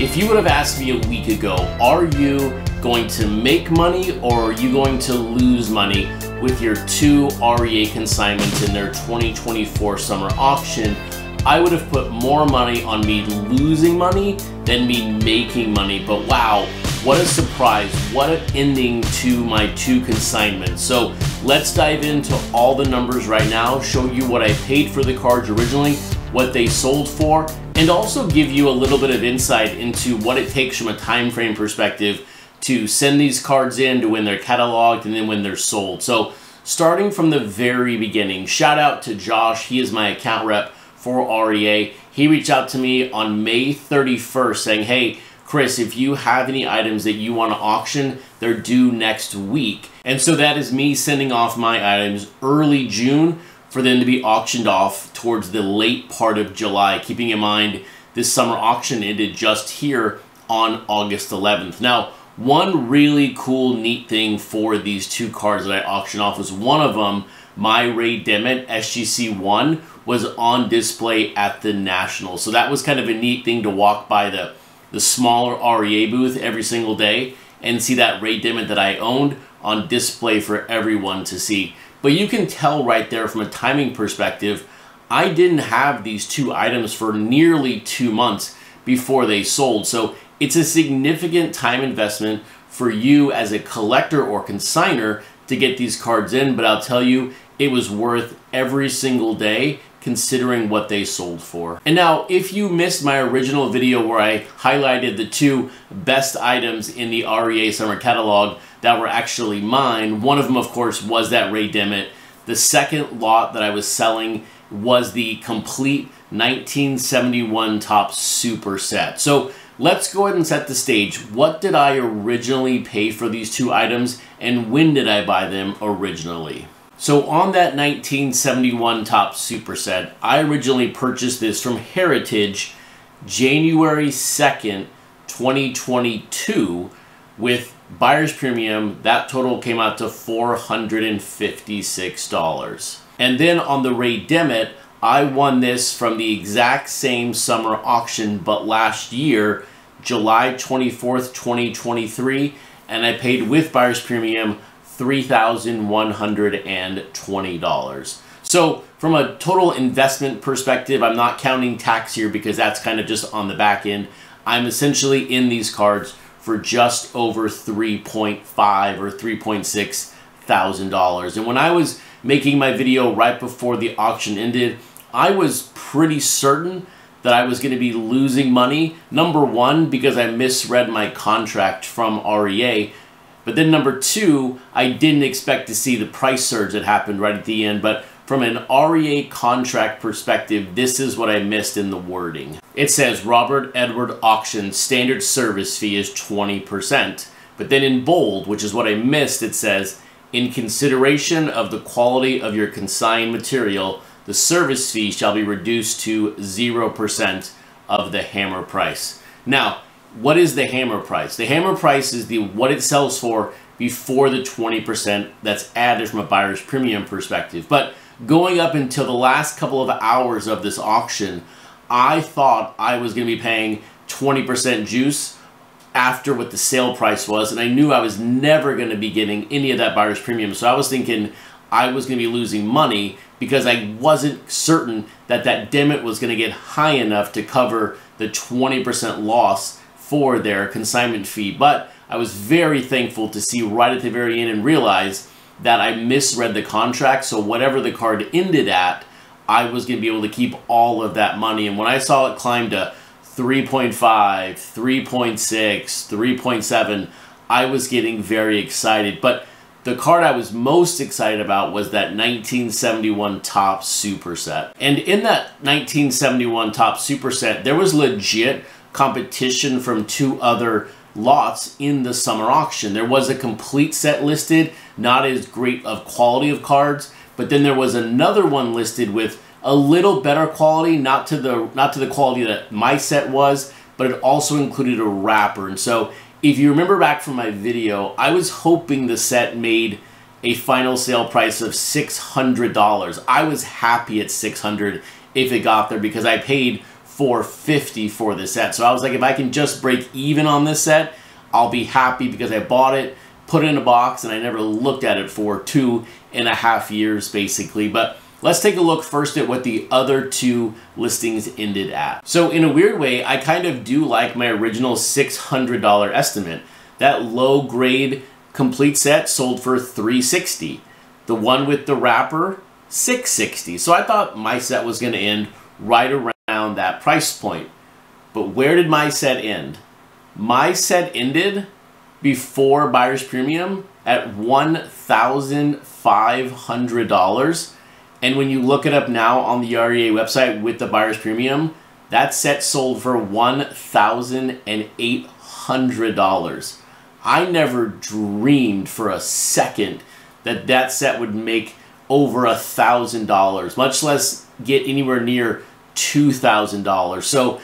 If you would have asked me a week ago, are you going to make money or are you going to lose money with your two REA consignments in their 2024 summer auction, I would have put more money on me losing money than me making money. But wow, what a surprise, what an ending to my two consignments. So let's dive into all the numbers right now, show you what I paid for the cards originally, what they sold for, and also give you a little bit of insight into what it takes from a time frame perspective to send these cards in to when they're cataloged and then when they're sold. So starting from the very beginning, shout out to Josh. He is my account rep for REA. He reached out to me on May 31st saying, hey, Chris, if you have any items that you want to auction, they're due next week. And so that is me sending off my items early June for them to be auctioned off towards the late part of July. Keeping in mind, this summer auction ended just here on August 11th. Now, one really cool, neat thing for these two cards that I auctioned off was one of them, my REA Demmitt SGC1, was on display at the National. So that was kind of a neat thing to walk by the smaller REA booth every single day and see that REA Demmitt that I owned on display for everyone to see. But you can tell right there from a timing perspective, I didn't have these two items for nearly 2 months before they sold. So it's a significant time investment for you as a collector or consigner to get these cards in, but I'll tell you, it was worth every single day considering what they sold for. And now, if you missed my original video where I highlighted the two best items in the REA summer catalog that were actually mine, one of them, of course, was that REA Demmitt. The second lot that I was selling was the complete 1971 Top Super Set. So let's go ahead and set the stage. What did I originally pay for these two items, and when did I buy them originally? So on that 1971 Top Super Set, I originally purchased this from Heritage January 2nd, 2022 with buyer's premium. That total came out to $456. And then on the REA Demmitt, I won this from the exact same summer auction, but last year, July 24th, 2023, and I paid with buyer's premium $3,120. So from a total investment perspective, I'm not counting tax here because that's kind of just on the back end. I'm essentially in these cards for just over $3.5 or $3.6 thousand. And when I was making my video right before the auction ended, I was pretty certain that I was going to be losing money. Number one, because I misread my contract from REA. But then number two, I didn't expect to see the price surge that happened right at the end. But from an REA contract perspective, this is what I missed in the wording. It says Robert Edward Auction standard service fee is 20%. But then in bold, which is what I missed, it says, in consideration of the quality of your consigned material, the service fee shall be reduced to 0% of the hammer price. Now, what is the hammer price? The hammer price is what it sells for before the 20% that's added from a buyer's premium perspective. But going up until the last couple of hours of this auction, I thought I was going to be paying 20% juice after what the sale price was, and I knew I was never going to be getting any of that buyer's premium. So I was thinking I was going to be losing money because I wasn't certain that that Demmitt was going to get high enough to cover the 20% loss for their consignment fee. But I was very thankful to see right at the very end and realize that I misread the contract. So whatever the card ended at, I was going to be able to keep all of that money. And when I saw it climb to 3.5, 3.6, 3.7, I was getting very excited. But the card I was most excited about was that 1971 Top Super Set. And in that 1971 Top Super Set, there was legit competition from two other lots in the summer auction. There was a complete set listed, not as great of quality of cards, but then there was another one listed with a little better quality, not to the quality that my set was, but it also included a wrapper. And so if you remember back from my video, I was hoping the set made a final sale price of $600. I was happy at $600 if it got there because I paid $450 for this set. So I was like, if I can just break even on this set, I'll be happy, because I bought it, put it in a box, and I never looked at it for 2.5 years basically. But let's take a look first at what the other two listings ended at. So in a weird way, I kind of do like my original $600 estimate. That low grade complete set sold for $360. The one with the wrapper, $660. So I thought my set was going to end right around that price point. But where did my set end? My set ended before buyer's premium at $1,500. And when you look it up now on the REA website with the buyer's premium, that set sold for $1,800. I never dreamed for a second that that set would make over $1,000, much less get anywhere near $2,000. So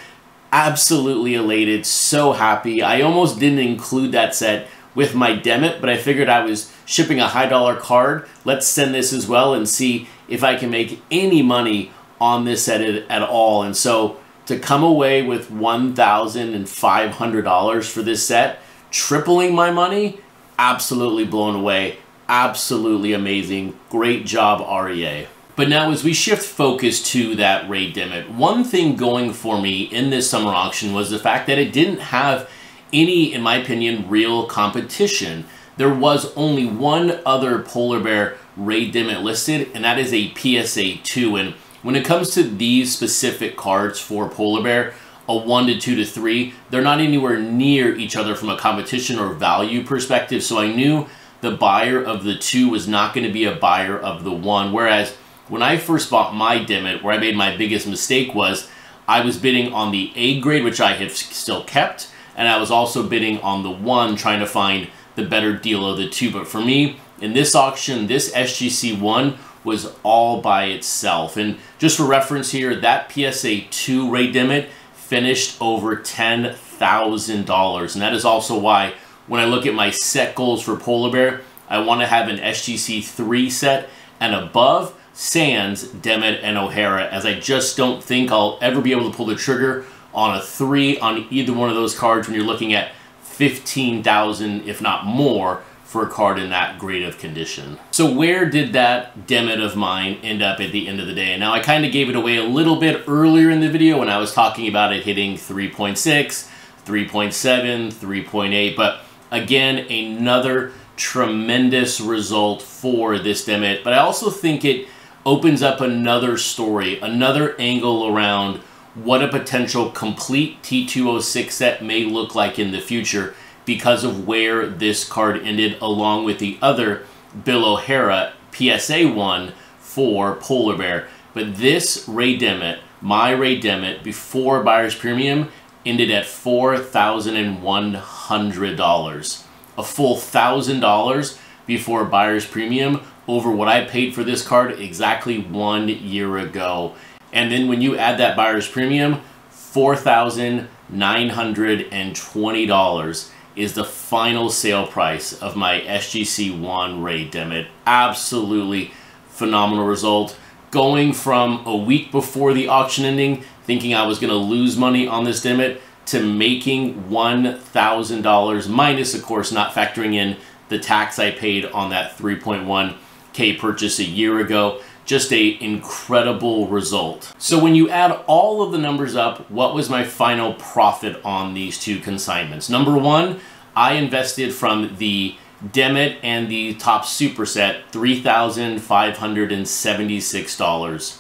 absolutely elated, so happy. I almost didn't include that set with my Demmitt, but I figured I was shipping a high dollar card. Let's send this as well and see if I can make any money on this set at all. And so to come away with $1,500 for this set, tripling my money, absolutely blown away. Absolutely amazing. Great job, REA. But now as we shift focus to that REA Demmitt, one thing going for me in this summer auction was the fact that it didn't have any, in my opinion, real competition. There was only one other polar bear REA Demmitt listed, and that is a PSA 2. And when it comes to these specific cards for polar bear, a 1 to 2 to 3, they're not anywhere near each other from a competition or value perspective. So I knew the buyer of the 2 was not going to be a buyer of the 1. Whereas when I first bought my Demmitt, where I made my biggest mistake was I was bidding on the A grade, which I have still kept, and I was also bidding on the 1, trying to find the better deal of the 2. But for me, in this auction, this SGC 1 was all by itself. And just for reference here, that PSA 2 REA Demmitt finished over $10,000. And that is also why when I look at my set goals for polar bear, I want to have an SGC 3 set and above, sans Demmitt and O'Hara, as I just don't think I'll ever be able to pull the trigger on a 3 on either one of those cards when you're looking at $15,000, if not more, for a card in that grade of condition. So where did that Demmitt of mine end up at the end of the day? Now I kind of gave it away a little bit earlier in the video when I was talking about it hitting 3.6, 3.7, 3.8, but again, another tremendous result for this Demmitt. But I also think it opens up another story, another angle around what a potential complete T206 set may look like in the future because of where this card ended, along with the other Bill O'Hara PSA 1 for polar bear. But this REA Demmitt, my REA Demmitt, before buyer's premium, ended at $4,100. A full $1,000 before buyer's premium over what I paid for this card exactly 1 year ago. And then when you add that buyer's premium, $4,920 is the final sale price of my SGC 1 REA Demmitt. Absolutely phenomenal result. Going from a week before the auction ending, thinking I was going to lose money on this Demmitt, to making $1,000, minus, of course, not factoring in the tax I paid on that 3.1K purchase a year ago. Just an incredible result. So when you add all of the numbers up, what was my final profit on these two consignments? Number one, I invested from the Demmitt and the top superset, $3,576.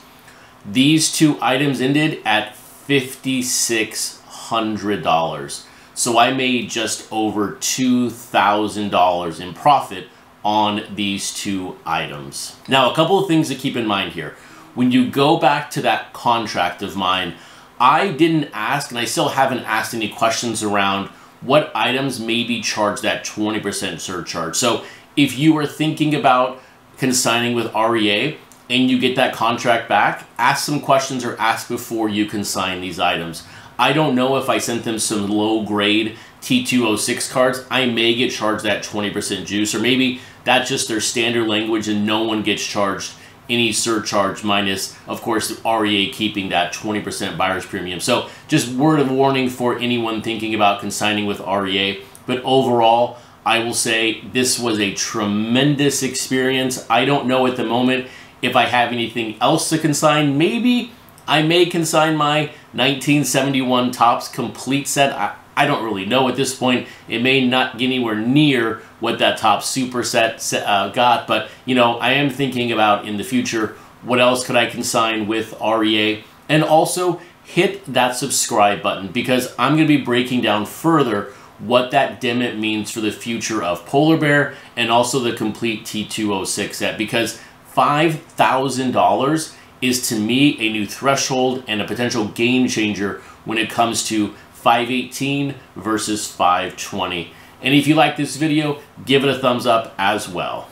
These two items ended at $5,600. So I made just over $2,000 in profit on these two items. Now, a couple of things to keep in mind here. When you go back to that contract of mine, I didn't ask, and I still haven't asked any questions around what items may be charged that 20% surcharge. So if you are thinking about consigning with REA and you get that contract back, ask some questions or ask before you consign these items. I don't know if I sent them some low grade T206 cards, I may get charged that 20% juice, or maybe that's just their standard language and no one gets charged any surcharge minus, of course, REA keeping that 20% buyer's premium. So just word of warning for anyone thinking about consigning with REA. But overall, I will say this was a tremendous experience. I don't know at the moment if I have anything else to consign. Maybe I may consign my 1971 Topps complete set. I don't really know at this point. It may not get anywhere near what that Topps super set got, but you know, I am thinking about in the future, what else could I consign with REA? And also hit that subscribe button, because I'm going to be breaking down further what that Demmitt means for the future of Polar Bear and also the complete T206 set, because $5,000 is to me a new threshold and a potential game changer when it comes to 518 versus 520. And if you like this video, give it a thumbs up as well.